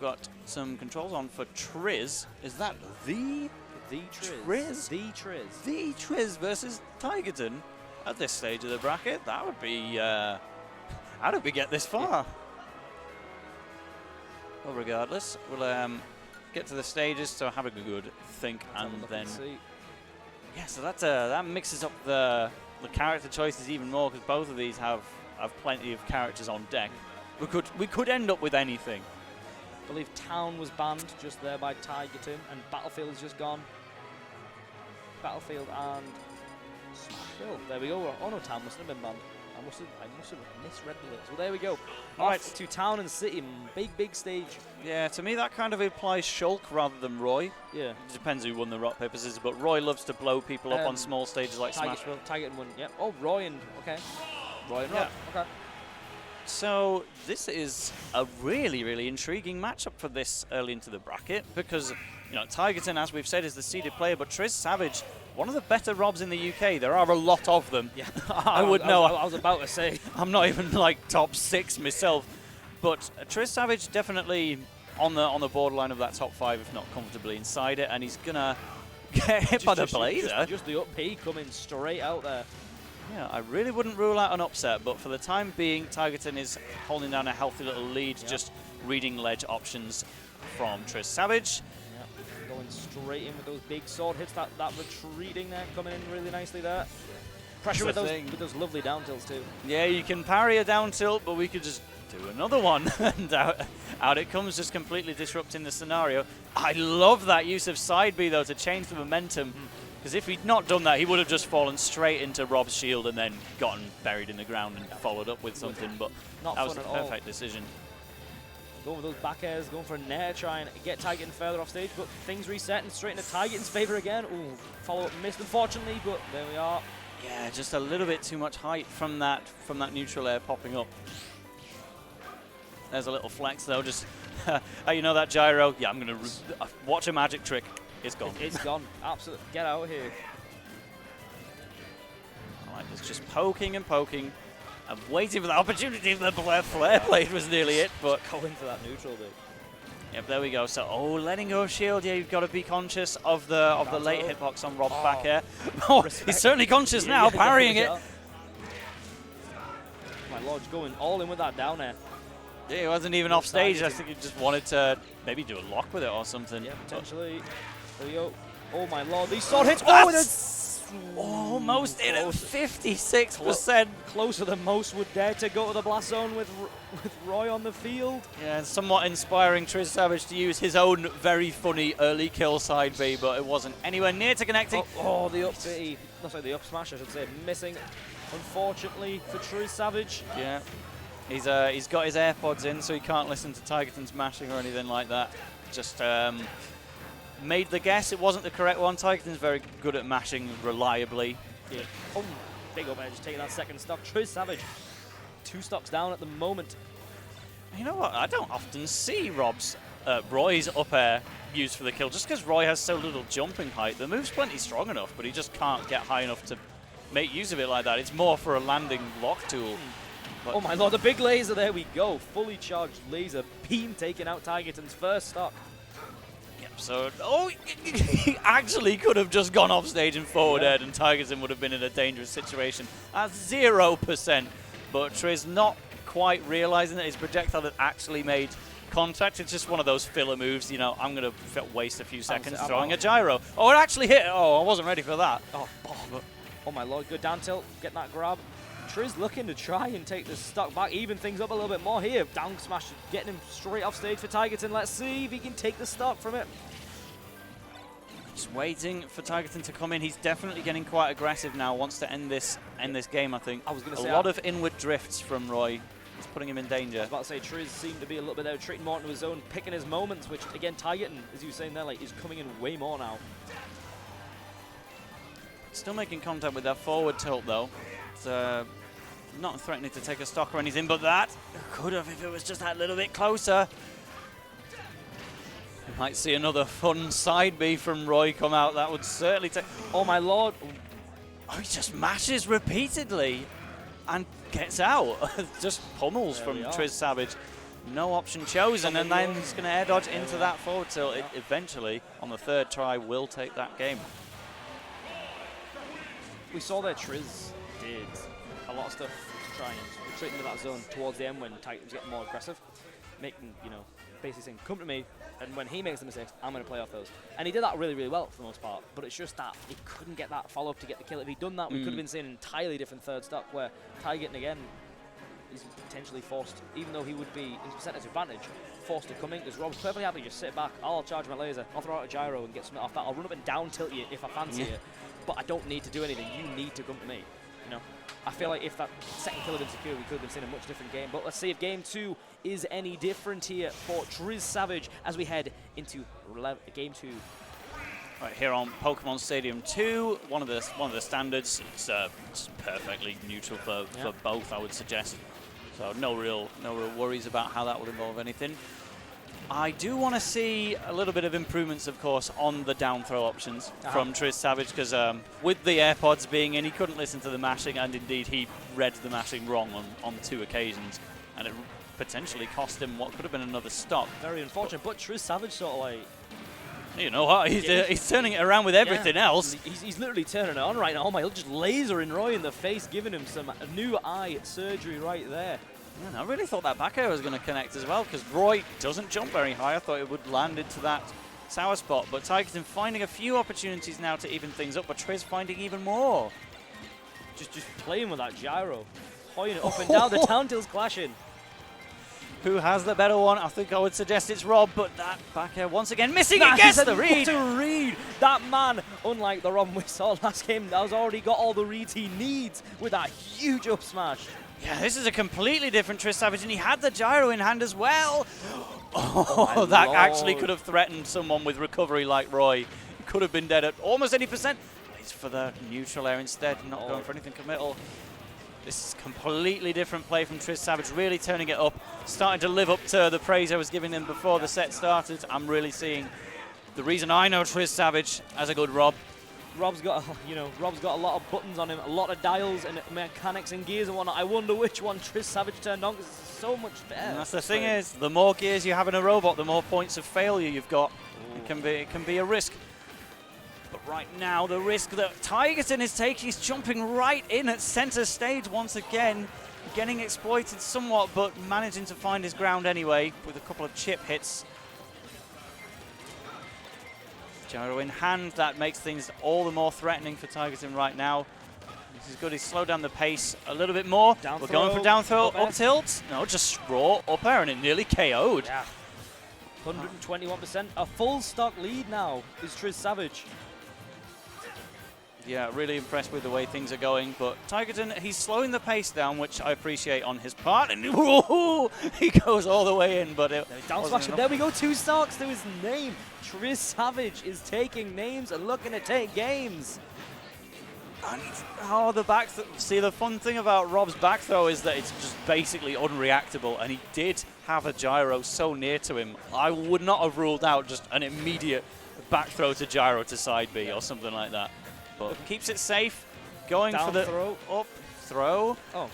got some controls on for Triz. Is that the Triz? The Triz. The Triz versus Tigerton at this stage of the bracket? That would be... how did we get this far? Well, regardless, we'll get to the stages, so have a good think, and then... Yeah, so that mixes up the character choices even more, because both of these have plenty of characters on deck. We could end up with anything. I believe Town was banned just there by Tigerton, and Battlefield's just gone. Battlefield and Smashville. There we go. Oh no, Town mustn't have been banned. I must have misread the list. Well, there we go. Right to Town and City. Big stage. Yeah, to me that kind of implies Shulk rather than Roy. Yeah. It depends who won the rock, paper, scissors, but Roy loves to blow people up on small stages like Smashville. Tigerton won. Yep. Oh, Roy and Roy and Rob. Okay. So this is a really intriguing matchup for this early into the bracket, because Tigerton, as we've said, is the seeded player, but Trizsavage, one of the better Robs in the UK. There are a lot of them. Yeah, I would know. I was about to say. I'm not even like top 6 myself, but Trizsavage definitely on the borderline of that top 5, if not comfortably inside it, and he's gonna get hit by the Blazer. Just the up P coming straight out there. Yeah, I really wouldn't rule out an upset, but for the time being, Tigerton is holding down a healthy little lead, just reading ledge options from Trizsavage. Yep. Going straight in with those big sword hits, that retreating there, coming in really nicely there. Pressure with those lovely down tilts too. Yeah, you can parry a down tilt, but we could just do another one, and out it comes, just completely disrupting the scenario. I love that use of side B, though, to change the momentum. Because if he'd not done that, he would have just fallen straight into Rob's shield and then gotten buried in the ground and followed up with something. But that was a perfect decision. Going with those back airs, going for a nair, try and get Tigerton further off stage, but things reset and straight into Tigerton's favor again. Ooh, follow up missed, unfortunately, but there we are. Yeah, just a little bit too much height from that neutral air popping up. There's a little flex though. Just that gyro. Yeah, I'm gonna watch a magic trick. It's gone. It's gone. Absolutely. Get out of here. I like this. Just poking and poking. I'm waiting for the opportunity. The flare blade was nearly it, but going for that neutral bit. Yep, there we go. So, letting go of shield. Yeah, you've got to be conscious of the late hitbox on Rob's back air. Oh, he's certainly conscious now, parrying it. My lord's going all in with that down air. Yeah, he wasn't even off stage. I think he just wanted to maybe do a lock with it or something. Yeah, potentially. There we go. Oh my lord, these sword hits. Oh, almost in at 56%. Closer than most would dare to go to the blast zone with Roy on the field. Yeah, and somewhat inspiring Trizsavage to use his own very funny early kill side B, but it wasn't anywhere near to connecting. Oh, the up B. No, sorry, the up smash, I should say. Missing, unfortunately, for Trizsavage. Yeah. He's got his AirPods in, so he can't listen to Tigerton's mashing or anything like that. Just made the guess. It wasn't the correct one. Tigerton's very good at mashing reliably. Yeah. Oh, big up edge, taking that second stock. Trizsavage, 2 stocks down at the moment. You know what? I don't often see Roy's up air used for the kill, just because Roy has so little jumping height. The move's plenty strong enough, but he just can't get high enough to make use of it like that. It's more for a landing lock tool. But oh my lord, the big laser, there we go. Fully charged laser beam taking out Tigerton's first stock. Yep, so, he actually could have just gone off stage and forward aired, and Tigerton would have been in a dangerous situation at 0%. But Triz not quite realizing that his projectile had actually made contact. It's just one of those filler moves, I'm going to waste a few seconds throwing a gyro. Oh, it actually hit. Oh, I wasn't ready for that. Oh my lord, good down tilt, get that grab. Triz looking to try and take the stock back, even things up a little bit more here. Down smash, getting him straight off stage for Tigerton. Let's see if he can take the stock from it. Just waiting for Tigerton to come in. He's definitely getting quite aggressive now. Wants to end this game, I think. I was going to say a lot of inward drifts from Roy. It's putting him in danger. I was about to say Triz seemed to be a little bit there, treating more into his zone, picking his moments, which again Tigerton, as you were saying there, is coming in way more now. Still making contact with that forward tilt though. It's not threatening to take a stock or anything, but that could have if it was just that little bit closer. We might see another fun side B from Roy come out. That would certainly take... Oh my lord. Oh, he just mashes repeatedly and gets out. Just pummels from Trizsavage. no option chosen, and then he's going to air dodge into that forward tilt. It eventually, on the third try, will take that game. We saw that Triz did a lot of stuff to try and retreat into that zone towards the end when Tigerton was getting more aggressive, making, you know, basically saying, come to me, and when he makes the mistakes, I'm going to play off those. And he did that really, really well for the most part, but it's just that he couldn't get that follow-up to get the kill. If he'd done that, we could have been seeing an entirely different third stock where Tigerton, again, is potentially forced, even though he would be in percentage advantage, forced to come in, because Rob's perfectly happy to just sit back. I'll charge my laser, I'll throw out a gyro and get something off that. I'll run up and down tilt you if I fancy it, but I don't need to do anything. You need to come to me, you know? I feel like if that second kill had been secure, we could have been seeing a much different game. But let's see if game 2 is any different here for Trizsavage as we head into game 2. Right here on Pokemon Stadium 2, one of the standards. It's perfectly neutral for both, I would suggest. So no real worries about how that would involve anything. I do want to see a little bit of improvements, of course, on the down throw options from Trizsavage, because with the AirPods being in, he couldn't listen to the mashing, and indeed he read the mashing wrong on 2 occasions, and it potentially cost him what could have been another stop. Very unfortunate, but Trizsavage sort of like... You know what, he's turning it around with everything else. He's literally turning it on right now. Oh my, he'll just lasering Roy in the face, giving him some new eye surgery right there. Man, I really thought that back air was going to connect as well, because Roy doesn't jump very high. I thought it would land into that sour spot, but Tigerton finding a few opportunities now to even things up, but Triz finding even more. Just playing with that gyro, hoying it up and down, the down tilt's clashing. Who has the better one? I think I would suggest it's Rob, but that back air once again missing against the read. What a read! That man, unlike the Rob we saw last game, has already got all the reads he needs with that huge up smash. Yeah, this is a completely different Trizsavage, and he had the gyro in hand as well. Oh, that actually could have threatened someone with recovery like Roy. He could have been dead at almost any percent. He's for the neutral air instead, not going for anything committal. This is completely different play from Trizsavage, really turning it up, starting to live up to the praise I was giving him before the set started. I'm really seeing the reason I know Trizsavage as a good Rob. Rob's got a lot of buttons on him, a lot of dials and mechanics and gears and whatnot. I wonder which one Trizsavage turned on, because it's so much better. And that's the thing is, the more gears you have in a robot, the more points of failure you've got. It can be a risk. But right now, the risk that Tigerton is taking is jumping right in at center stage once again, getting exploited somewhat, but managing to find his ground anyway with a couple of chip hits. Gyro in hand, that makes things all the more threatening for Tigerton right now. This is good, he's slowed down the pace a little bit more. We're going for down throw, up tilt. No, just raw up air, and it nearly KO'd. Yeah. 121%, a full stock lead now is Trizsavage. Yeah, really impressed with the way things are going, but Tigerton, he's slowing the pace down, which I appreciate on his part, and he goes all the way in, but it down smash, and there we go, 2 stocks to his name. Trizsavage is taking names and looking to take games. Oh, the back see, the fun thing about Rob's back throw is that it's just basically unreactable, and he did have a gyro so near to him. I would not have ruled out just an immediate back throw to gyro to side B or something like that. But keeps it safe, going down for the throw. Up throw. Oh.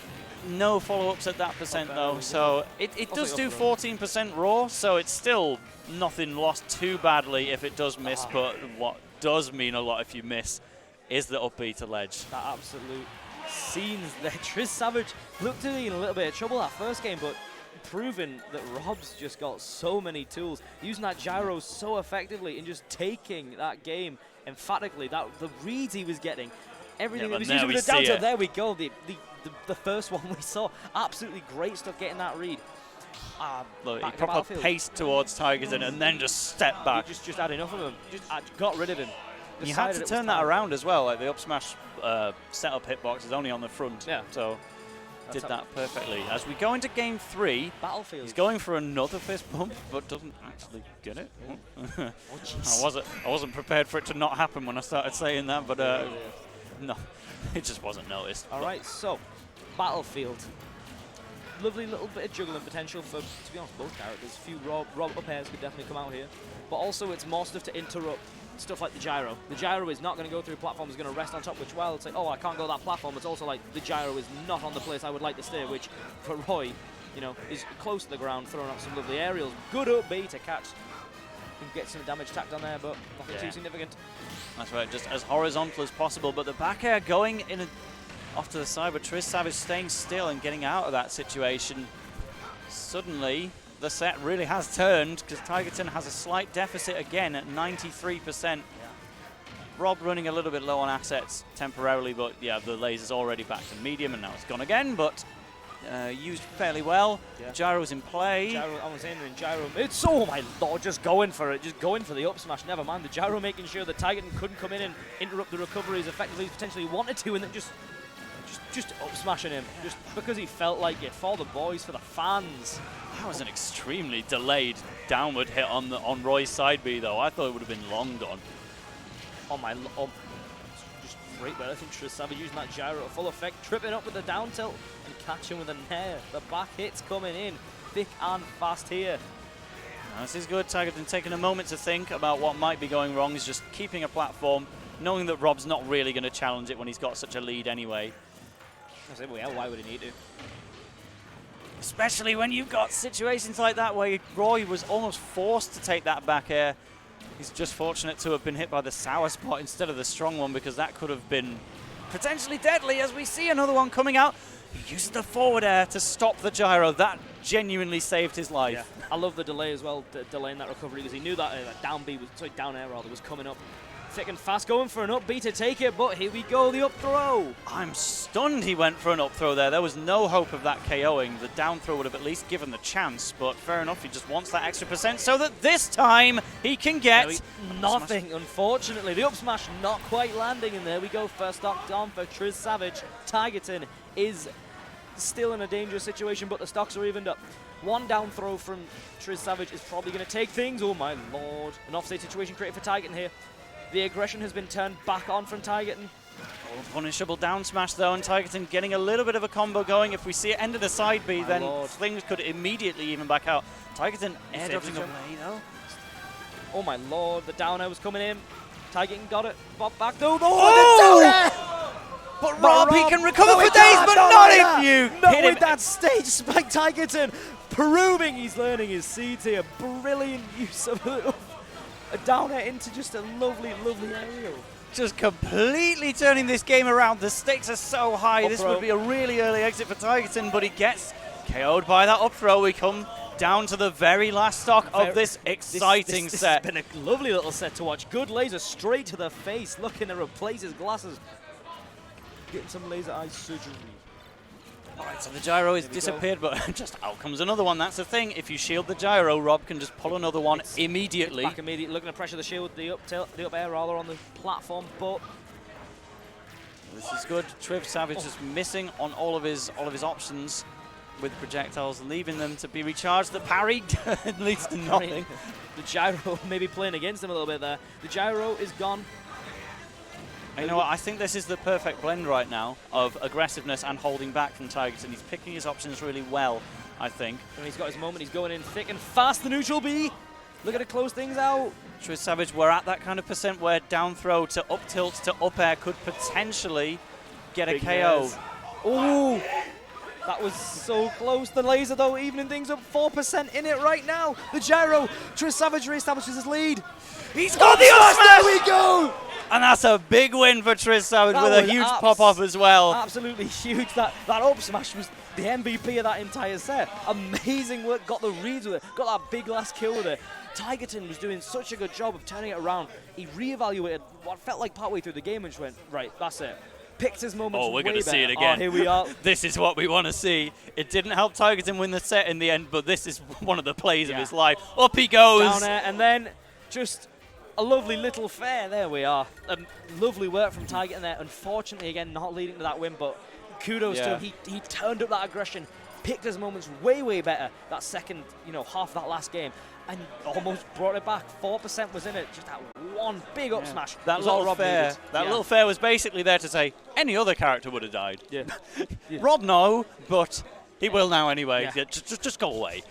No follow-ups at that percent though, so it does do 14% raw, so it's still nothing lost too badly if it does miss, but what does mean a lot if you miss is the up B to ledge. That absolute scenes there. Trizsavage looked to be in a little bit of trouble that first game, but proving that Rob's just got so many tools, using that gyro so effectively and just taking that game emphatically. That the reads he was getting, everything that was using with the down tilt. There we go. The first one we saw, absolutely great stuff getting that read. Look, he proper paced towards Tigerton and then just stepped back. He just had enough of him. Just got rid of him. You had to turn that around as well. Like the up smash setup hitbox is only on the front, so did that perfectly. As we go into game 3, Battlefield. He's going for another fist bump, but doesn't actually get it. I wasn't prepared for it to not happen when I started saying that, but no, it just wasn't noticed. All right, so Battlefield. Lovely little bit of juggling potential for, to be honest, both characters. A few Rob up airs could definitely come out here, but also it's more stuff to interrupt. Stuff like the gyro. The gyro is not going to go through platform, it's going to rest on top, which while it's like, oh, I can't go that platform, it's also like the gyro is not on the place I would like to stay, which for Roy, you know, is close to the ground, throwing out some lovely aerials. Good up B to catch. And get some damage tacked on there, but nothing too significant. That's right, just as horizontal as possible. But the back air going in off to the side, but Trizsavage staying still and getting out of that situation. Suddenly, the set really has turned because Tigerton has a slight deficit again at 93%. Rob running a little bit low on assets temporarily, but yeah, the laser's already back to medium and now it's gone again, but used fairly well. Gyro's in play. Gyro, I was in, and Gyro, it's, oh my lord, just going for it, just going for the up smash. Never mind the Gyro, making sure that Tigerton couldn't come in and interrupt the recovery as effectively as potentially wanted to, and then just up smashing him, just because he felt like it, for the boys, for the fans. That was an extremely delayed downward hit on Roy's side B though. I thought it would have been long gone. Just great there. I think Trizsavage using that gyro to full effect, tripping up with the down tilt and catching with a nair. The back hits coming in thick and fast here. Now, this is good. Tigerton taking a moment to think about what might be going wrong. He's just keeping a platform, knowing that Rob's not really going to challenge it when he's got such a lead anyway. I said, well, yeah, why would he need to? Especially when you've got situations like that where Roy was almost forced to take that back air. He's just fortunate to have been hit by the sour spot instead of the strong one, because that could have been potentially deadly, as we see another one coming out. He uses the forward air to stop the gyro. That genuinely saved his life. Yeah. I love the delay as well, delaying that recovery, because he knew that down air was coming up. Thick and fast, going for an up B to take it, but here we go, the up throw. I'm stunned he went for an up throw there. There was no hope of that KOing. The down throw would have at least given the chance, but fair enough, he just wants that extra percent so that this time he can get nothing, unfortunately. The up smash not quite landing, and there we go, first stock down for Trizsavage. Tigerton is still in a dangerous situation, but the stocks are evened up. One down throw from Trizsavage is probably going to take things. Oh my lord. An offside situation created for Tigerton here. The aggression has been turned back on from Tigerton. Oh, punishable down smash though, and Tigerton getting a little bit of a combo going. If we see it end of the side B, then things could immediately even back out. Tigerton airdropping away though. Oh my lord, the down air was coming in. Tigerton got it. Bob back though. Oh, the down air! But Rob, he can recover for days, but not if you not with that stage spike. Tigerton proving he's learning his seeds here. Brilliant use of a down air into just a lovely, lovely aerial. Just completely turning this game around. The stakes are so high. This would be a really early exit for Tigerton, but he gets KO'd by that up throw. We come down to the very last stock of this exciting set. This has been a lovely little set to watch. Good laser straight to the face, looking to replace his glasses. Getting some laser eye surgery. Alright, so the gyro is disappeared, but just out comes another one. That's the thing. If you shield the gyro, Rob can just pull another one immediately. Back immediately, looking to pressure the shield, the up air rather on the platform, but this is good. Trizsavage just missing on all of his options with projectiles, leaving them to be recharged. The parry leads to nothing. The gyro maybe playing against him a little bit there. The gyro is gone. You know what, I think this is the perfect blend right now of aggressiveness and holding back from Tigerton. He's picking his options really well, I think. And he's got his moment, he's going in thick and fast, the neutral B. Looking to close things out. Trizsavage, we're at that kind of percent where down throw to up tilt to up air could potentially get a KO. Ooh, that was so close. The laser though, evening things up, 4% in it right now. The gyro, Trizsavage reestablishes his lead. He's got the up smash! There we go! And that's a big win for Trizsavage with a huge pop-off as well. Absolutely huge. That up smash was the MVP of that entire set. Amazing work, got the reads with it, got that big last kill with it. Tigerton was doing such a good job of turning it around. He reevaluated what felt like partway through the game and just went, right, that's it. Picked his moments. Oh, we're going to see it again. Oh, here we are. This is what we want to see. It didn't help Tigerton win the set in the end, but this is one of the plays of his life. Up he goes. Down there, and then just a lovely little fair. There we are. Lovely work from Tigerton there. Unfortunately, again, not leading to that win, but kudos to him. He turned up that aggression, picked his moments way, way better. That second, half of that last game, and almost brought it back. 4% was in it. Just that one big up smash. That little fair. That little fair was basically there to say any other character would have died. Yeah. Rod, no, but he will now anyway. Just go away.